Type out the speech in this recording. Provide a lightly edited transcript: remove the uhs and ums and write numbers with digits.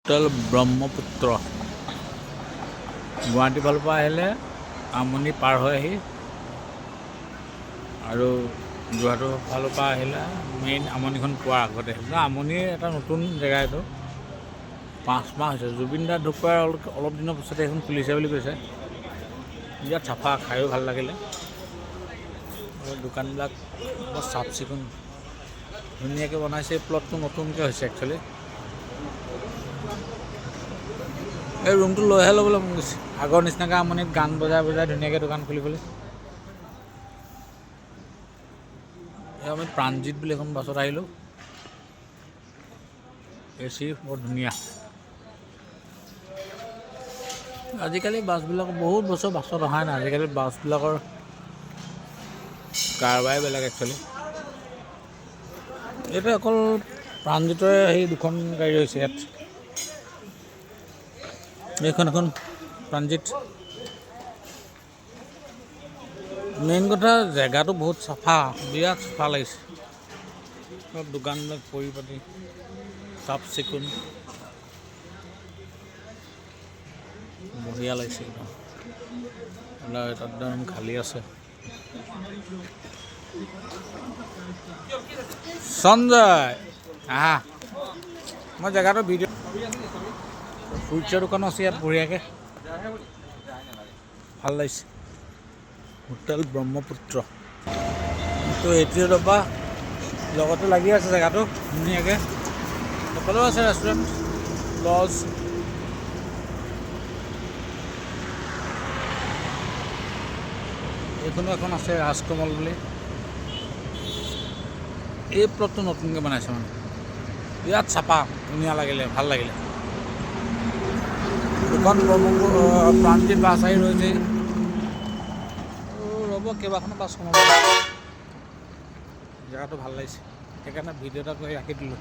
hotel Brahmaputra Guwahati ফালৰ পৰা আহিলে আমনি পাৰ হৈ আহি আৰু যোৰহাটৰ ফালৰ পৰা আহিলে মেইন আমনিখন পোৱাৰ আগতে আমনিৰ এটা নতুন জেগা এইটো 5 মাহ হৈছে জুবিন দা ঢুকোৱাৰ অলপ দিনৰ পিছতে এখন খুলিছে বুলি কৈছে ইয়াত চাফা খায়ো ভাল লাগিলে আৰু দোকানবিলাক বৰ চাফ চিকুণ ধুনীয়াকৈ বনাইছে প্লটটো নতুনকৈ হৈছে একচুৱেলি এই ৰুমটো লৈহে ল'বলৈ মন গৈছে আগৰ নিচিনাকৈ আমনিত গান বজাই বজাই ধুনীয়াকৈ দোকান খুলিবলৈ আমি প্ৰাণজিৎ বুলি এখন বাছত আহিলোঁ এ চি বৰ ধুনীয়া আজিকালি বাছবিলাক বহুত বছৰ বাছত অহাই নাই আজিকালি বাছবিলাকৰ কাৰবাৰে বেলেগ একচুৱেলি এইটো অকল প্ৰাণজিতৰে সেই দুখন গাড়ী হৈছে ইয়াত এইখন এখন প্ৰাণজিৎ মেইন কথা জেগাটো বহুত চাফা বিৰাট চাফা লাগিছে চব দোকানবিলাক পৰিপাটি চাফ চিকুণ বঢ়িয়া লাগিছে একদম একদম খালী আছে সঞ্জয় আহা মই জেগাটো ভিডিঅ' ফুৰ্চাৰ দোকানো আছে ইয়াত বঢ়িয়াকৈ ভাল লাগিছে হোটেল ব্ৰহ্মপুত্ৰ তো এইটোৰ পৰা লগতে লাগি আছে জেগাটো ধুনীয়াকৈ সকলো আছে ৰেষ্টুৰেণ্ট লজ এইখনো এখন আছে ৰাজকমল বুলি এই প্লটটো নতুনকৈ বনাইছে মানে ইয়াত চাফা ধুনীয়া লাগিলে ভাল লাগিলে দুখন প্ৰাণজিৎ বাছ আহি ৰৈছে ৰ'ব কেইবাখনো বাছ সোমাব জেগাটো ভাল লাগিছে সেইকাৰণে ভিডিঅ' এটা কৰি ৰাখি দিলোঁ